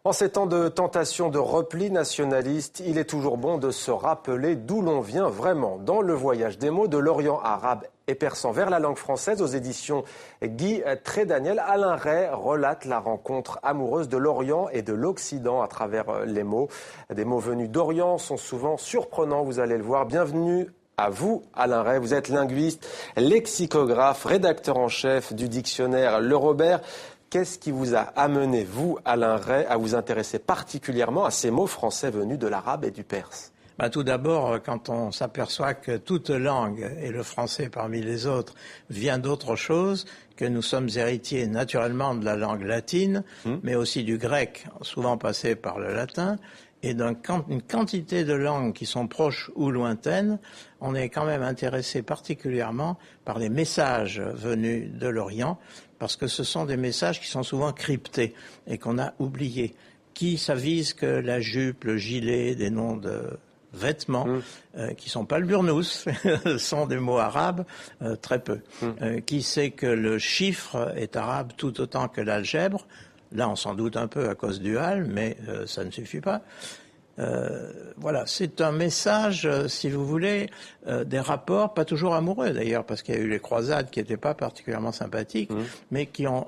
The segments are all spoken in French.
En ces temps de tentation de repli nationaliste, il est toujours bon de se rappeler d'où l'on vient vraiment. Dans le voyage des mots de l'Orient arabe et persan vers la langue française aux éditions Guy Trédaniel, Alain Ray relate la rencontre amoureuse de l'Orient et de l'Occident à travers les mots. Des mots venus d'Orient sont souvent surprenants, vous allez le voir. Bienvenue à vous, Alain Ray. Vous êtes linguiste, lexicographe, rédacteur en chef du dictionnaire Le Robert. Qu'est-ce qui vous a amené, vous, Alain Ray, à vous intéresser particulièrement à ces mots français venus de l'arabe et du perse ? Tout d'abord, quand on s'aperçoit que toute langue, et le français parmi les autres, vient d'autre chose, que nous sommes héritiers naturellement de la langue latine, mais aussi du grec, souvent passé par le latin, et d'une quantité de langues qui sont proches ou lointaines, on est quand même intéressé particulièrement par les messages venus de l'Orient, parce que ce sont des messages qui sont souvent cryptés et qu'on a oubliés. Qui s'avise que la jupe, le gilet, des noms de vêtements, qui sont pas le burnous, sont des mots arabes, très peu. Qui sait que le chiffre est arabe tout autant que l'algèbre? Là, on s'en doute un peu à cause du hal, mais ça ne suffit pas. Voilà, c'est un message, si vous voulez, des rapports, pas toujours amoureux d'ailleurs, parce qu'il y a eu les croisades qui n'étaient pas particulièrement sympathiques, mais qui ont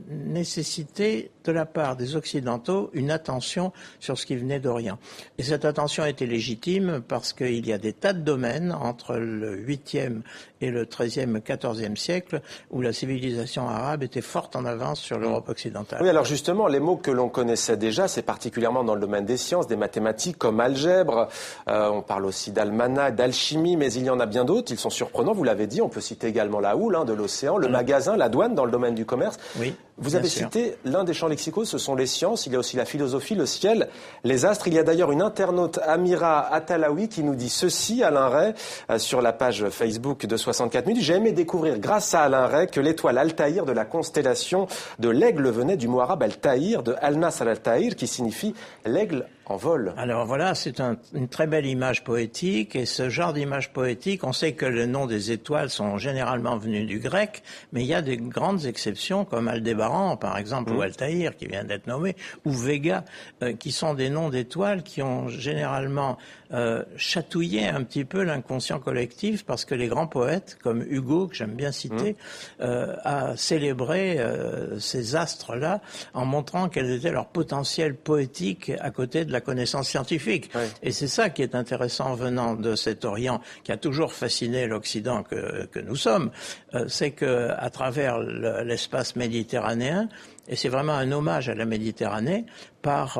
nécessité de la part des Occidentaux une attention sur ce qui venait d'Orient. Et cette attention était légitime parce qu'il y a des tas de domaines entre le 8e et le 13e, 14e siècle où la civilisation arabe était forte en avance sur l'Europe occidentale. Oui, alors justement, les mots que l'on connaissait déjà, c'est particulièrement dans le domaine des sciences, des mathématiques comme algèbre, on parle aussi d'almanach, d'alchimie, mais il y en a bien d'autres, ils sont surprenants, vous l'avez dit, on peut citer également la houle de l'océan, le magasin, la douane dans le domaine du commerce. Oui, vous avez cité l'un des champs lexicaux, ce sont les sciences, il y a aussi la philosophie, le ciel, les astres. Il y a d'ailleurs une internaute, Amira Atalaoui, qui nous dit ceci, Alain Ray, sur la page Facebook de 64 minutes. J'ai aimé découvrir, grâce à Alain Ray, que l'étoile Altaïr de la constellation de l'aigle venait du mot arabe Altaïr, de Al-Nas al-Altaïr, qui signifie l'aigle en vol. Alors voilà, c'est une très belle image poétique, et ce genre d'image poétique, on sait que le nom des étoiles sont généralement venus du grec, mais il y a des grandes exceptions comme Aldébaran, par exemple, ou Altaïr, qui vient d'être nommé, ou Vega, qui sont des noms d'étoiles qui ont généralement chatouillé un petit peu l'inconscient collectif, parce que les grands poètes, comme Hugo, que j'aime bien citer, a célébré ces astres-là en montrant quel était leur potentiel poétique à côté de la connaissance scientifique. Oui. Et c'est ça qui est intéressant venant de cet Orient qui a toujours fasciné l'Occident que nous sommes, c'est que à travers l'espace méditerranéen, et c'est vraiment un hommage à la Méditerranée, par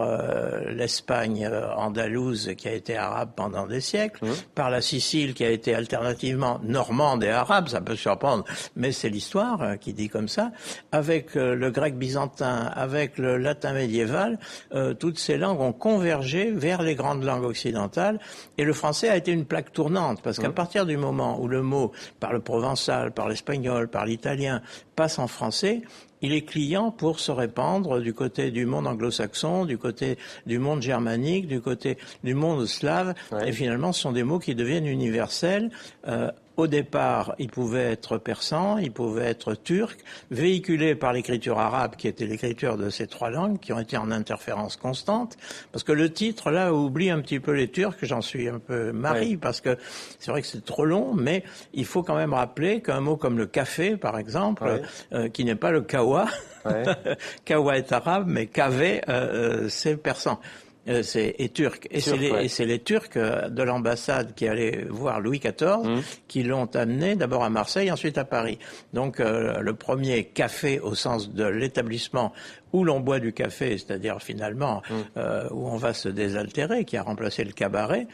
l'Espagne andalouse qui a été arabe pendant des siècles, par la Sicile qui a été alternativement normande et arabe, ça peut surprendre, mais c'est l'histoire qui dit comme ça, avec le grec byzantin, avec le latin médiéval, toutes ces langues ont convergé vers les grandes langues occidentales, et le français a été une plaque tournante, parce qu'à partir du moment où le mot, par le provençal, par l'espagnol, par l'italien, passe en français, il est client pour se répandre du côté du monde anglo-saxon, du côté du monde germanique, du côté du monde slave. Ouais. Et finalement, ce sont des mots qui deviennent universels. Au départ, ils pouvaient être persans, ils pouvaient être turcs, véhiculés par l'écriture arabe, qui était l'écriture de ces trois langues, qui ont été en interférence constante. Parce que le titre, là, oublie un petit peu les Turcs, j'en suis un peu marri, parce que c'est vrai que c'est trop long, mais il faut quand même rappeler qu'un mot comme le café, par exemple, qui n'est pas le kawa, kawa est arabe, mais kavé, c'est persan. Et turc. Et c'est les Turcs de l'ambassade qui allaient voir Louis XIV qui l'ont amené d'abord à Marseille, ensuite à Paris. Donc le premier café au sens de l'établissement où l'on boit du café, c'est-à-dire finalement où on va se désaltérer, qui a remplacé le cabaret,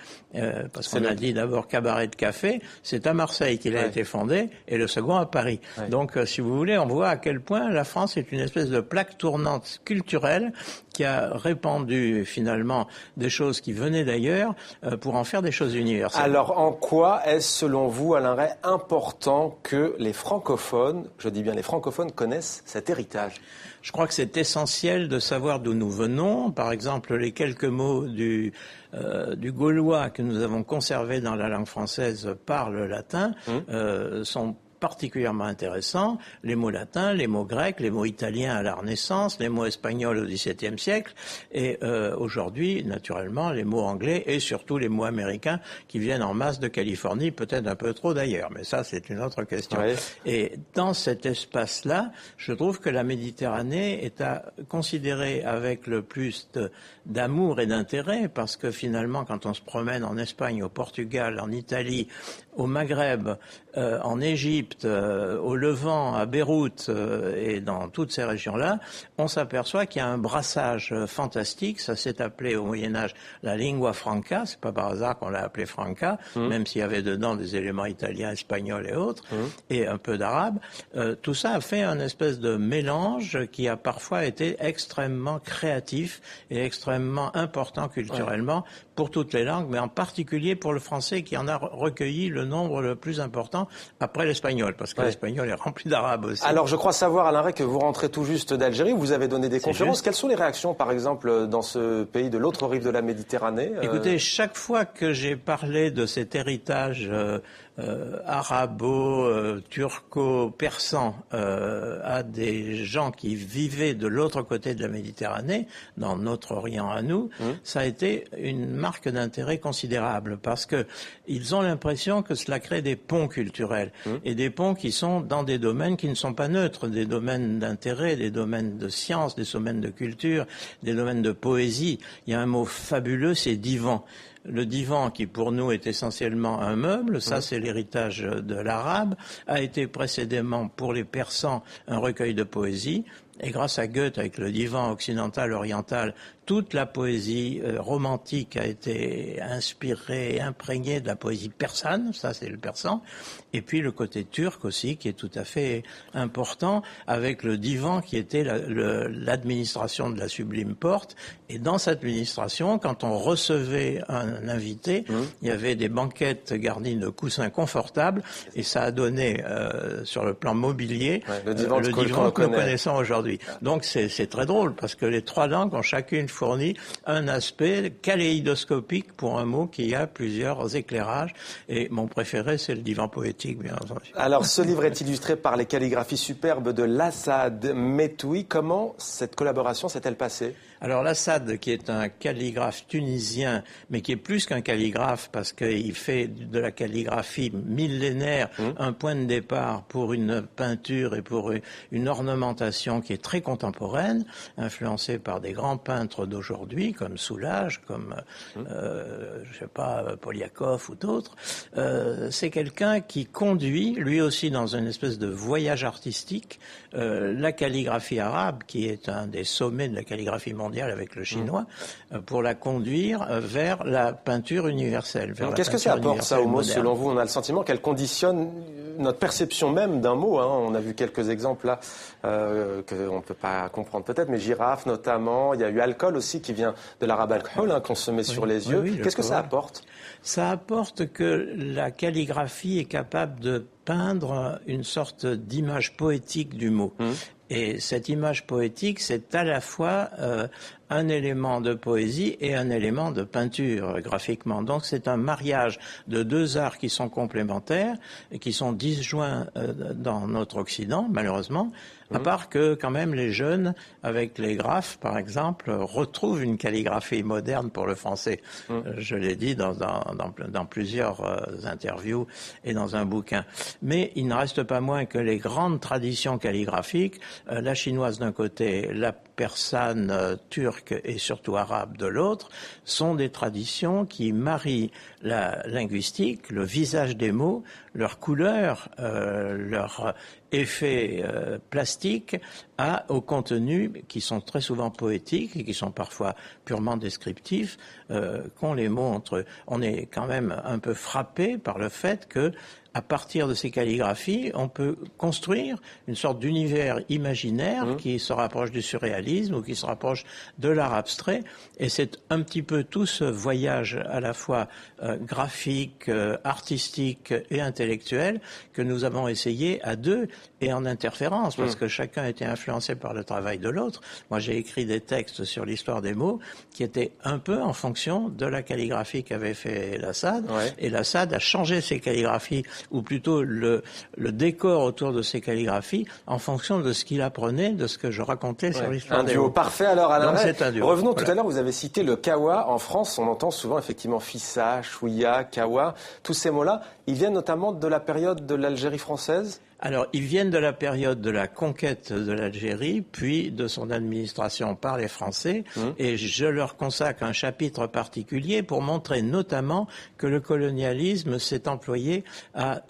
parce qu'on a dit d'abord cabaret de café, c'est à Marseille qu'il a été fondé, et le second à Paris. Donc si vous voulez, on voit à quel point la France est une espèce de plaque tournante culturelle qui a répandu finalement des choses qui venaient d'ailleurs pour en faire des choses universelles. Alors en quoi est-ce selon vous, Alain Ray, important que les francophones, je dis bien les francophones, connaissent cet héritage ? Je crois que c'est essentiel de savoir d'où nous venons. Par exemple, les quelques mots du gaulois que nous avons conservés dans la langue française par le latin sont particulièrement intéressants, les mots latins, les mots grecs, les mots italiens à la Renaissance, les mots espagnols au XVIIe siècle, et aujourd'hui, naturellement, les mots anglais et surtout les mots américains qui viennent en masse de Californie, peut-être un peu trop d'ailleurs, mais ça c'est une autre question. Oui. Et dans cet espace-là, je trouve que la Méditerranée est à considérer avec le plus d'amour et d'intérêt, parce que finalement, quand on se promène en Espagne, au Portugal, en Italie, au Maghreb, en Égypte, au Levant, à Beyrouth et dans toutes ces régions-là, on s'aperçoit qu'il y a un brassage fantastique. Ça s'est appelé au Moyen-Âge la lingua franca. C'est pas par hasard qu'on l'a appelé franca, même s'il y avait dedans des éléments italiens, espagnols et autres, et un peu d'arabe. Tout ça a fait un espèce de mélange qui a parfois été extrêmement créatif et extrêmement important culturellement pour toutes les langues, mais en particulier pour le français qui en a recueilli le nombre le plus important après l'espagnol, parce que l'espagnol est rempli d'arabe aussi. Alors je crois savoir, Alain Rey, que vous rentrez tout juste d'Algérie, vous avez donné des conférences. Juste. Quelles sont les réactions, par exemple, dans ce pays de l'autre rive de la Méditerranée Écoutez, chaque fois que j'ai parlé de cet héritage arabo-turco-persan à des gens qui vivaient de l'autre côté de la Méditerranée, dans notre Orient à nous, ça a été une marque d'intérêt considérable, parce que ils ont l'impression que cela crée des ponts culturels, et des ponts qui sont dans des domaines qui ne sont pas neutres, des domaines d'intérêt, des domaines de science, des domaines de culture, des domaines de poésie. Il y a un mot fabuleux, c'est divan. Le divan, qui pour nous est essentiellement un meuble, ça c'est l'héritage de l'arabe, a été précédemment pour les Persans un recueil de poésie. Et grâce à Goethe, avec le divan occidental-oriental, toute la poésie romantique a été inspirée, imprégnée de la poésie persane, ça c'est le persan, et puis le côté turc aussi, qui est tout à fait important, avec le divan qui était l'administration de la Sublime Porte. Et dans cette administration, quand on recevait un invité, il y avait des banquettes garnies de coussins confortables, et ça a donné, sur le plan mobilier, le divan que nous connaissons aujourd'hui. Donc c'est très drôle, parce que les trois langues ont chacune fourni un aspect kaléidoscopique pour un mot qui a plusieurs éclairages. Et mon préféré, c'est le divan poétique, bien entendu. Alors, ce livre est illustré par les calligraphies superbes de Lassad Metoui. Comment cette collaboration s'est-elle passée ? Alors Lassad, qui est un calligraphe tunisien, mais qui est plus qu'un calligraphe parce qu'il fait de la calligraphie millénaire un point de départ pour une peinture et pour une ornementation qui est très contemporaine, influencée par des grands peintres d'aujourd'hui, comme Soulages, comme, Poliakov ou d'autres. C'est quelqu'un qui conduit, lui aussi dans une espèce de voyage artistique, la calligraphie arabe, qui est un des sommets de la calligraphie mondiale avec le chinois, pour la conduire vers la peinture universelle. Qu'est-ce que ça apporte, ça, au mot, selon vous ? On a le sentiment qu'elle conditionne notre perception même d'un mot. On a vu quelques exemples là qu'on ne peut pas comprendre peut-être, mais girafe notamment. Il y a eu alcool aussi qui vient de l'arabe alcool, qu'on se met sur les yeux. Qu'est-ce que ça apporte ? Ça apporte que la calligraphie est capable de peindre une sorte d'image poétique du mot. Et cette image poétique, c'est à la fois un élément de poésie et un élément de peinture graphiquement. Donc c'est un mariage de deux arts qui sont complémentaires et qui sont disjoints dans notre Occident, malheureusement, à part que quand même les jeunes, avec les graphes par exemple, retrouvent une calligraphie moderne pour le français. Je l'ai dit dans plusieurs interviews et dans un bouquin. Mais il ne reste pas moins que les grandes traditions calligraphiques, la chinoise d'un côté, la persane, turque et surtout arabe de l'autre, sont des traditions qui marient la linguistique, le visage des mots, leur couleur, leur effet plastique au contenu qui sont très souvent poétiques et qui sont parfois purement descriptifs qu'ont les mots entre eux. On est quand même un peu frappé par le fait que à partir de ces calligraphies, on peut construire une sorte d'univers imaginaire qui se rapproche du surréalisme ou qui se rapproche de l'art abstrait. Et c'est un petit peu tout ce voyage à la fois graphique, artistique et intellectuel que nous avons essayé à deux et en interférence, parce que chacun était influencé par le travail de l'autre. Moi, j'ai écrit des textes sur l'histoire des mots qui étaient un peu en fonction de la calligraphie qu'avait fait Lassaad. Ouais. Et Lassaad a changé ses calligraphies, ou plutôt le décor autour de ses calligraphies, en fonction de ce qu'il apprenait, de ce que je racontais sur l'histoire des mots. Un duo parfait alors, Alain Ray. C'est un duo. Revenons tout à l'heure, vous avez cité le kawa. En France, on entend souvent effectivement fissa, chouïa, kawa. Tous ces mots-là, ils viennent notamment de la période de l'Algérie française ? Alors, ils viennent de la période de la conquête de l'Algérie, puis de son administration par les Français, et je leur consacre un chapitre particulier pour montrer notamment que le colonialisme s'est employé à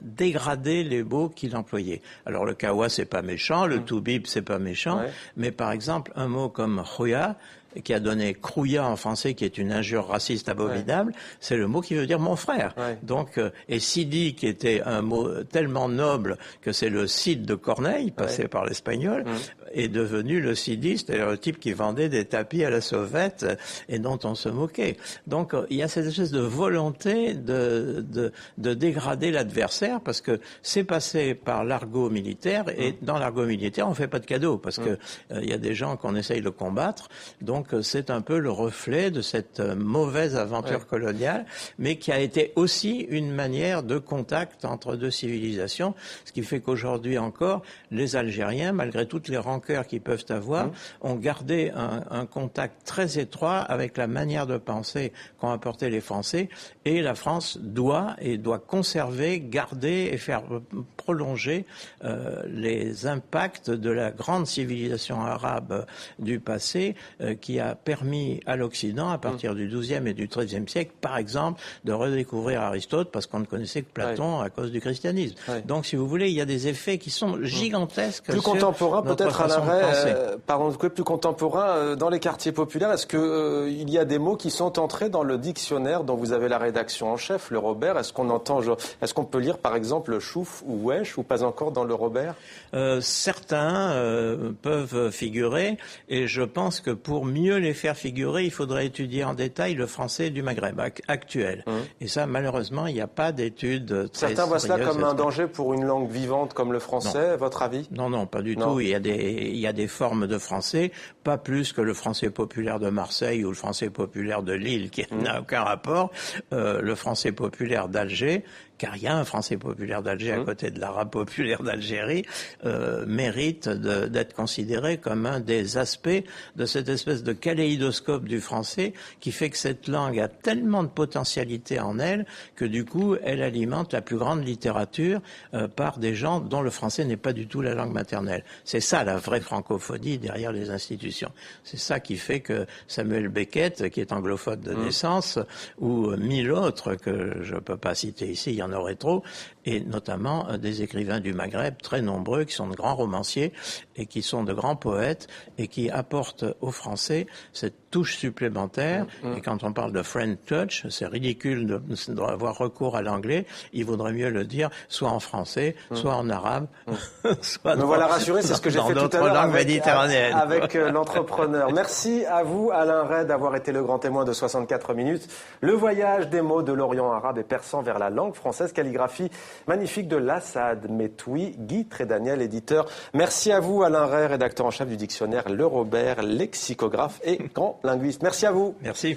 dégrader les mots qu'il employait. Alors, le kawa, c'est pas méchant, le toubib, c'est pas méchant, mais par exemple, un mot comme khoya, qui a donné Krouya en français, qui est une injure raciste abominable, c'est le mot qui veut dire mon frère. Donc, et Sidi, qui était un mot tellement noble que c'est le Cid de Corneille, passé par l'espagnol, est devenu le Sidi, c'est-à-dire le type qui vendait des tapis à la sauvette et dont on se moquait. Donc, il y a cette espèce de volonté de dégrader l'adversaire, parce que c'est passé par l'argot militaire, et dans l'argot militaire, on fait pas de cadeaux, parce que il y a des gens qu'on essaye de combattre. Donc, c'est un peu le reflet de cette mauvaise aventure coloniale, mais qui a été aussi une manière de contact entre deux civilisations, ce qui fait qu'aujourd'hui encore, les Algériens, malgré toutes les rancœurs qu'ils peuvent avoir, ont gardé un contact très étroit avec la manière de penser qu'ont apporté les Français, et la France doit conserver, garder et faire prolonger les impacts de la grande civilisation arabe du passé, qui a permis à l'Occident, à partir du XIIe et du XIIIe siècle, par exemple, de redécouvrir Aristote, parce qu'on ne connaissait que Platon à cause du christianisme. Donc, si vous voulez, il y a des effets qui sont gigantesques. Plus contemporain, peut-être, Alain Ray, plus contemporain, dans les quartiers populaires, est-ce que il y a des mots qui sont entrés dans le dictionnaire dont vous avez la rédaction en chef, le Robert? Est-ce qu'on peut lire, par exemple, chouf ou wesh, ou pas encore dans le Robert? Certains peuvent figurer, et je pense que pour mieux les faire figurer, il faudrait étudier en détail le français du Maghreb actuel. Et ça, malheureusement, il n'y a pas d'études très Certains voient cela comme un danger pour une langue vivante comme le français, votre avis? Non, pas du tout. Il y a des formes de français, pas plus que le français populaire de Marseille ou le français populaire de Lille, qui n'a aucun rapport. Le français populaire d'Alger, car il y a un français populaire d'Alger à côté de l'arabe populaire d'Algérie, mérite d'être considéré comme un des aspects de cette espèce de kaléidoscope du français qui fait que cette langue a tellement de potentialité en elle que du coup, elle alimente la plus grande littérature par des gens dont le français n'est pas du tout la langue maternelle. C'est ça la vraie francophonie derrière les institutions. C'est ça qui fait que Samuel Beckett, qui est anglophone de naissance, ou 1000 autres que je peux pas citer ici, il y en aurait trop, et notamment des écrivains du Maghreb très nombreux qui sont de grands romanciers et qui sont de grands poètes et qui apportent aux Français cette touche supplémentaire. Et quand on parle de French touch, c'est ridicule d'avoir recours à l'anglais. Il vaudrait mieux le dire soit en français, soit en arabe, soit Me voilà rassuré, c'est ce que j'ai fait tout à l'heure avec l'entrepreneur. Merci à vous, Alain Ray, d'avoir été le grand témoin de 64 minutes. Le voyage des mots de l'Orient arabe et persan vers la langue française, calligraphie magnifique de Lassaad Metoui, Guy Trédaniel, éditeur. Merci à vous, Alain Ray, rédacteur en chef du dictionnaire Le Robert, lexicographe et grand linguiste. Merci à vous. Merci.